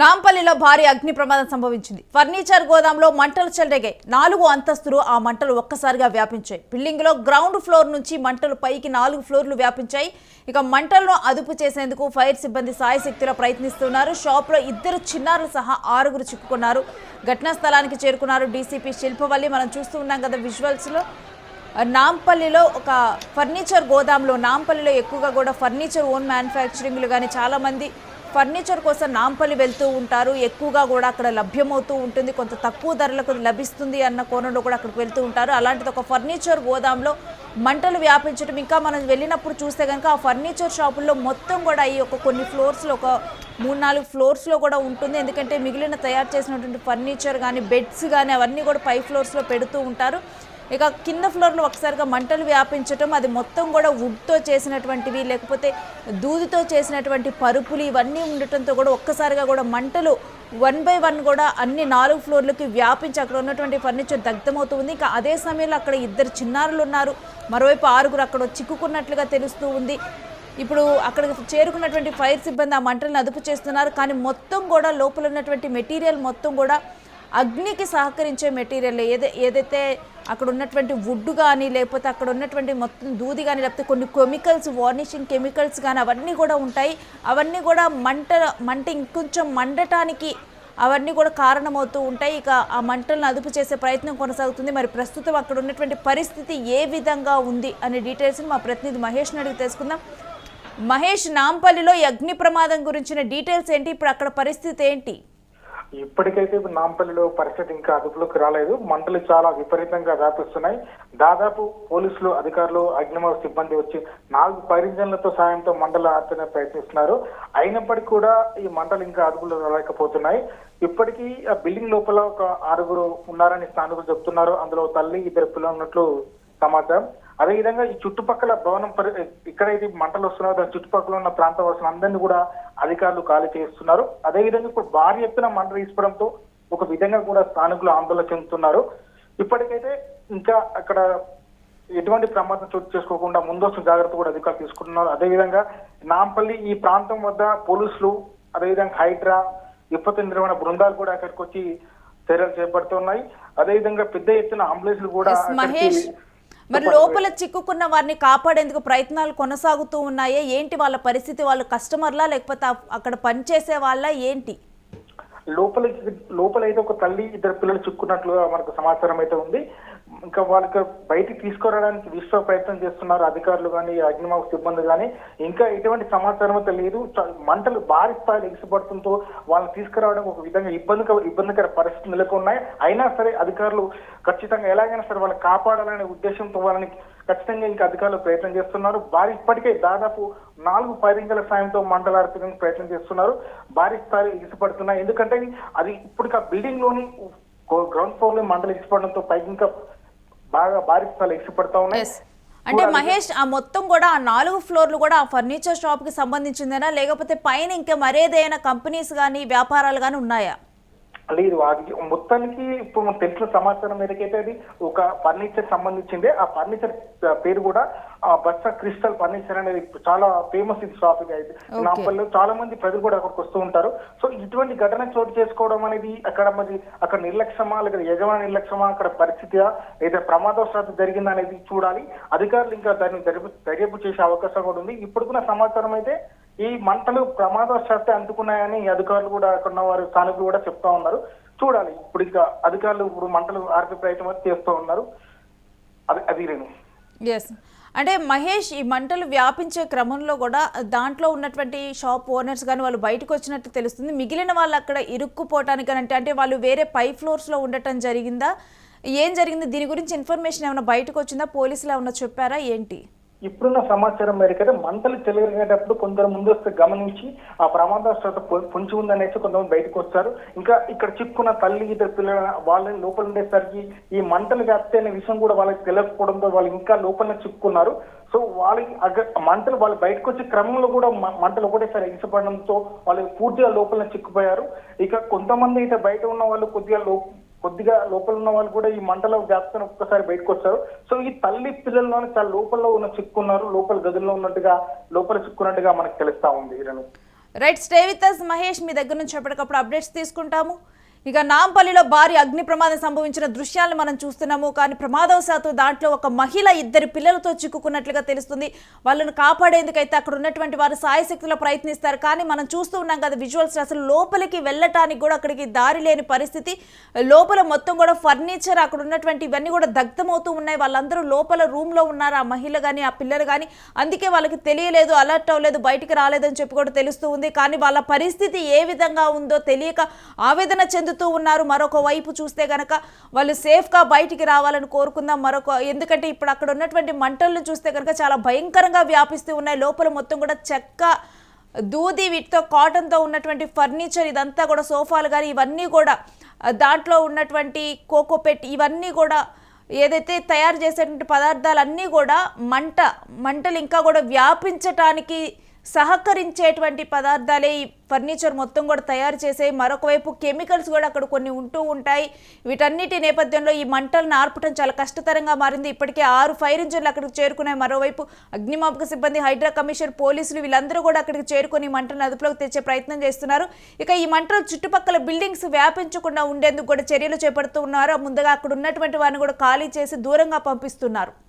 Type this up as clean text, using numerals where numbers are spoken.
నాంపల్లిలో భారీ అగ్ని ప్రమాదం సంభవించింది. ఫర్నిచర్ గోదాంలో మంటలు చెలరేగాయి. 4 అంతస్తులు ఆ మంటలు ఒక్కసారిగా వ్యాపించాయి. బిల్డింగ్ లో గ్రౌండ్ ఫ్లోర్ నుంచి మంటలు పైకి 4 ఫ్లోర్లు వ్యాపించాయి. ఇక మంటలను అదుపు చేసేందుకు ఫైర్ సిబ్బంది సాయశక్తిలో ప్రయత్నిస్తున్నారు. షాప్ లో 2 చిన్నారులు సహా 6 చిక్కుకున్నారు. ఘటనా స్థలానికి చేరుకున్నారు డీసీపీ శిల్పవల్లి. మనం చూస్తూ ఉన్నాం కదా విజువల్స్ లో. నాంపల్లిలో ఒక ఫర్నిచర్ గోదాంలో, నాంపల్లిలో ఎక్కువగా కూడా ఫర్నిచర్ ఓన్ మ్యానుఫ్యాక్చరింగ్లు కానీ చాలా మంది ఫర్నిచర్ కోసం నాంపల్లి వెళ్తూ ఉంటారు. ఎక్కువగా కూడా అక్కడ లభ్యమవుతూ ఉంటుంది, కొంత తక్కువ ధరలకు లభిస్తుంది అన్న కోణంలో కూడా అక్కడికి వెళ్తూ ఉంటారు. అలాంటిది ఒక ఫర్నిచర్ గోదాంలో మంటలు వ్యాపించడం, ఇంకా మనం వెళ్ళినప్పుడు చూస్తే కనుక ఆ ఫర్నిచర్ షాపుల్లో మొత్తం కూడా ఈ కొన్ని ఫ్లోర్స్లో, ఒక 3-4 ఫ్లోర్స్లో కూడా ఉంటుంది. ఎందుకంటే మిగిలిన తయారు చేసినటువంటి ఫర్నిచర్ కానీ, బెడ్స్ కానీ అవన్నీ కూడా పై ఫ్లోర్స్లో పెడుతూ ఉంటారు. ఇక కింద ఫ్లోర్లో ఒకసారిగా మంటలు వ్యాపించడం, అది మొత్తం కూడా వుడ్తో చేసినటువంటివి, లేకపోతే దూదితో చేసినటువంటి పరుపులు ఇవన్నీ ఉండటంతో కూడా ఒక్కసారిగా కూడా మంటలు 1 by 1 కూడా అన్ని 4 ఫ్లోర్లకి వ్యాపించి అక్కడ ఉన్నటువంటి ఫర్నిచర్ దగ్ధమవుతుంది. ఇంకా అదే సమయంలో అక్కడ 2 చిన్నారులు ఉన్నారు, మరోవైపు 6 అక్కడ చిక్కుకున్నట్లుగా తెలుస్తూ ఉంది. ఇప్పుడు అక్కడికి చేరుకున్నటువంటి ఫైర్ సిబ్బంది ఆ మంటలను అదుపు చేస్తున్నారు. కానీ మొత్తం కూడా లోపల ఉన్నటువంటి మెటీరియల్ మొత్తం కూడా అగ్నికి సహకరించే మెటీరియల్, ఏదైతే అక్కడ ఉన్నటువంటి వుడ్ కానీ, లేకపోతే అక్కడ ఉన్నటువంటి మొత్తం దూది కానీ, లేకపోతే కొన్ని కెమికల్స్, వార్నిషింగ్ కెమికల్స్ కానీ అవన్నీ కూడా ఉంటాయి. అవన్నీ కూడా మంట ఇంకొంచెం మండటానికి అవన్నీ కూడా కారణమవుతూ ఉంటాయి. ఇక ఆ మంటలను అదుపు చేసే ప్రయత్నం కొనసాగుతుంది. మరి ప్రస్తుతం అక్కడ ఉన్నటువంటి పరిస్థితి ఏ విధంగా ఉంది అనే డీటెయిల్స్ని మా ప్రతినిధి మహేష్ని అడిగి తెలుసుకుందాం. మహేష్, నాంపల్లిలో ఈ అగ్ని ప్రమాదం గురించిన డీటెయిల్స్ ఏంటి? ఇప్పుడు అక్కడ పరిస్థితి ఏంటి? ఇప్పటికైతే నాంపల్లిలో పరిస్థితి ఇంకా అదుపులోకి రాలేదు. మంటలు చాలా విపరీతంగా వ్యాపిస్తున్నాయి. దాదాపు పోలీసులు, అధికారులు, అగ్నిమాపక సిబ్బంది వచ్చి 4 ఫైర్ ఇంజన్లతో సాయంతో మంటలు ఆర్పేనే ప్రయత్నిస్తున్నారు. అయినప్పటికీ కూడా ఈ మంటలు ఇంకా అదుపులో రాలేకపోతున్నాయి. ఇప్పటికీ ఆ బిల్డింగ్ లోపల ఒక 6 ఉన్నారని స్థానికులు చెప్తున్నారు. అందులో తల్లి, 2 పిల్లలు ఉన్నట్లు సమాచారం. అదేవిధంగా ఈ చుట్టుపక్కల భవనం ఎక్కడైతే మంటలు వస్తున్నారో దాని చుట్టుపక్కల ఉన్న ప్రాంత వాసులు అందరినీ కూడా అధికారులు ఖాళీ చేస్తున్నారు. అదేవిధంగా ఇప్పుడు భారీ ఎత్తున మంటలు తీసుకోవడంతో ఒక విధంగా కూడా స్థానికులు ఆందోళన చెందుతున్నారు. ఇప్పటికైతే ఇంకా అక్కడ ఎటువంటి ప్రమాదం చోటు చేసుకోకుండా ముందస్తు జాగ్రత్త కూడా అధికారులు తీసుకుంటున్నారు. అదేవిధంగా నాంపల్లి ఈ ప్రాంతం వద్ద పోలీసులు, అదేవిధంగా హైడ్రా, విపత్తు నిర్వహణ బృందాలు కూడా అక్కడికి వచ్చి చర్యలు చేపడుతున్నాయి. అదేవిధంగా పెద్ద ఎత్తున అంబులెన్స్లు కూడా మరి లోపల చిక్కుకున్న వారిని కాపాడేందుకు ప్రయత్నాలు కొనసాగుతూ ఉన్నాయే ఏంటి వాళ్ళ పరిస్థితి? వాళ్ళు కస్టమర్లా లేకపోతే అక్కడ పనిచేసే వాళ్ళ ఏంటి? లోపలైతే ఒక తల్లి, 2 పిల్లలు చిక్కున్నట్లుగా మనకు సమాచారం అయితే ఉంది. ఇంకా వాళ్ళకి బయటికి తీసుకురావడానికి విశ్వ ప్రయత్నం చేస్తున్నారు అధికారులు కానీ, అగ్నిమాపక సిబ్బంది కానీ. ఇంకా ఎటువంటి సమాచారం అయితే లేదు. మంటలు భారీ స్థాయిలో ఎగిసిపడుతుందో వాళ్ళని తీసుకురావడం ఒక విధంగా ఇబ్బందికర పరిస్థితులు నెలకొన్నాయి. అయినా సరే అధికారులు ఖచ్చితంగా ఎలాగైనా సరే వాళ్ళని కాపాడాలనే ఉద్దేశంతో వాళ్ళని ఖచ్చితంగా ఇంకా అధికారులు ప్రయత్నం చేస్తున్నారు. ఇప్పటికే దాదాపు 4 ఫైర్ ఇంజన్ల సాయంతో మంటలు ఆర్పడానికి ప్రయత్నం చేస్తున్నారు. భారీ స్థాయిలో ఎగిసిపడుతున్నాయి. ఎందుకంటే అది ఇప్పుడు బిల్డింగ్ లోని గ్రౌండ్ ఫ్లోర్ లో మంటలు ఎగిసిపడడంతో పైకి ఇంకా బాగా భారీ స్థాయిలో ఎగిసిపడతా ఉన్నాయి. అంటే మహేష్, ఆ మొత్తం కూడా ఆ 4 ఫ్లోర్లు కూడా ఆ ఫర్నిచర్ షాప్ కి సంబంధించిందేనా, లేకపోతే పైన ఇంకా మరేదైనా కంపెనీస్ కానీ, వ్యాపారాలు కానీ ఉన్నాయా? లేదు, మొత్తానికి ఇప్పుడు మనకు తెలిసిన సమాచారం మేరకైతే అది ఒక ఫర్నిచర్ సంబంధించిందే. ఆ ఫర్నిచర్ పేరు కూడా బస్సా క్రిస్టల్ ఫర్నిచర్ అనేది చాలా ఫేమస్ ఇది షాప్. అయితే నాంపల్లిలో చాలా మంది ప్రజలు కూడా అక్కడికి వస్తూ ఉంటారు. సో ఇటువంటి ఘటన చోటు చేసుకోవడం అనేది అక్కడ నిర్లక్ష్యమా, లేదా యజమాని నిర్లక్ష్యమా, అక్కడ పరిస్థితి లేదా ప్రమాదవశాత్తు జరిగిందా అనేది చూడాలి. అధికారులు ఇంకా దాన్ని దర్యాప్తు చేసే అవకాశం కూడా ఉంది. ఇప్పుడుకున్న సమాచారం అయితే ఈ మంటలు ప్రమాదవశాత్తు అందుకున్నాయని అధికారులు కూడా, అక్కడ ఉన్న వారు స్థానికులు కూడా చెప్తా ఉన్నారు. చూడాలి. ఇప్పుడు ఇంకా అధికారులు మంటలు ఆర్పే ప్రయత్నం చేస్తూ ఉన్నారు. అది ఎస్, అంటే మహేష్, ఈ మంటలు వ్యాపించే క్రమంలో కూడా దాంట్లో ఉన్నటువంటి షాప్ ఓనర్స్ కానీ వాళ్ళు బయటకు వచ్చినట్టు తెలుస్తుంది. మిగిలిన వాళ్ళు అక్కడ ఇరుక్కుపోవటానికి అంటే వాళ్ళు వేరే పై ఫ్లోర్స్లో ఉండటం జరిగిందా? ఏం జరిగింది? దీని గురించి ఇన్ఫర్మేషన్ ఏమైనా బయటకు వచ్చిందా? పోలీసులు ఏమైనా చెప్పారా ఏంటి? ఇప్పుడున్న సమాచారం మేరకైతే మంటలు చెలరేగేటప్పుడు కొందరు ముందస్తు గమనించి ఆ ప్రమాదవశాత్తు పొంచి ఉందనేసి కొంతమంది బయటకు వచ్చారు. ఇంకా ఇక్కడ చిక్కున్న తల్లి, 2 పిల్లల వాళ్ళని లోపల ఉండేసరికి ఈ మంటలు వ్యాప్తి అనే విషయం కూడా వాళ్ళకి తెలియకపోవడంతో వాళ్ళు ఇంకా లోపల చిక్కున్నారు. సో వాళ్ళకి మంటలు వాళ్ళు బయటకు వచ్చే క్రమంలో కూడా మంటలు ఒకటేసారి ఎగిసిపడడంతో వాళ్ళు పూర్తిగా లోపల చిక్కుపోయారు. ఇక కొంతమంది అయితే బయట ఉన్న వాళ్ళు కొద్దిగా లోపల ఉన్న వాళ్ళు కూడా ఈ మంటల వ్యాప్తిని ఒక్కసారి బయటకు వచ్చారు. సో ఈ తల్లి పిల్లల్లోనే చాలా లోపల చిక్కున్నారు, లోపల గదుల్లో లోపల చిక్కున్నట్టుగా మనకు తెలుస్తా ఉంది. Right, stay with us Mahesh. మీ దగ్గర నుంచి ఎప్పటికప్పుడు అప్డేట్స్ తీసుకుంటాము. ఇక నాంపల్లిలో భారీ అగ్ని ప్రమాదం సంభవించిన దృశ్యాలను మనం చూస్తున్నాము. కానీ ప్రమాదవశాత్తు దాంట్లో ఒక మహిళ 2 పిల్లలతో చిక్కుకున్నట్లుగా తెలుస్తుంది. వాళ్ళను కాపాడేందుకైతే అక్కడ ఉన్నటువంటి వారు సాయశక్తిలో ప్రయత్నిస్తారు. కానీ మనం చూస్తూ ఉన్నాం కదా విజువల్స్, అసలు లోపలికి వెళ్ళటానికి కూడా అక్కడికి దారి లేని పరిస్థితి. లోపల మొత్తం కూడా ఫర్నిచర్, అక్కడ ఉన్నటువంటి ఇవన్నీ కూడా దగ్ధమవుతూ ఉన్నాయి. వాళ్ళందరూ లోపల రూమ్లో ఉన్నారు, ఆ మహిళ కానీ ఆ పిల్లలు కానీ. అందుకే వాళ్ళకి తెలియలేదు, అలర్ట్ అవ్వలేదు, బయటికి రాలేదని చెప్పి కూడా తెలుస్తూ ఉంది. కానీ వాళ్ళ పరిస్థితి ఏ విధంగా ఉందో తెలియక ఆవేదన చెందుతూ ఉన్నారు. మరొక వైపు చూస్తే గనక వాళ్ళు సేఫ్గా బయటికి రావాలని కోరుకుందాం. ఎందుకంటే ఇప్పుడు అక్కడ ఉన్నటువంటి మంటలను చూస్తే కనుక చాలా భయంకరంగా వ్యాపిస్తూ ఉన్నాయి. లోపల మొత్తం కూడా చెక్క, దూది, వీటితో కాటన్తో ఉన్నటువంటి ఫర్నిచర్, ఇదంతా కూడా సోఫాలు కానీ ఇవన్నీ కూడా, దాంట్లో ఉన్నటువంటి కోకోపెట్, ఇవన్నీ కూడా ఏదైతే తయారు చేసేటువంటి పదార్థాలన్నీ కూడా మంటలు ఇంకా కూడా వ్యాపించటానికి సహకరించేటువంటి పదార్థాలే ఈ ఫర్నిచర్ మొత్తం కూడా తయారు చేసే. మరొక వైపు కెమికల్స్ కూడా అక్కడ కొన్ని ఉంటూ ఉంటాయి. వీటన్నిటి నేపథ్యంలో ఈ మంటలను ఆర్పటం చాలా కష్టతరంగా మారింది. ఇప్పటికే 6 ఫైర్ ఇంజిన్లు అక్కడికి చేరుకున్నాయి. మరోవైపు అగ్నిమాపక సిబ్బంది, హైడ్రా కమిషనర్, పోలీసులు వీళ్ళందరూ కూడా అక్కడికి చేరుకొని మంటలను అదుపులోకి తెచ్చే ప్రయత్నం చేస్తున్నారు. ఇక ఈ మంటలు చుట్టుపక్కల బిల్డింగ్స్ వ్యాపించకుండా ఉండేందుకు కూడా చర్యలు చేపడుతూ ఉన్నారు. ముందుగా అక్కడ ఉన్నటువంటి వారిని కూడా ఖాళీ చేసి దూరంగా పంపిస్తున్నారు.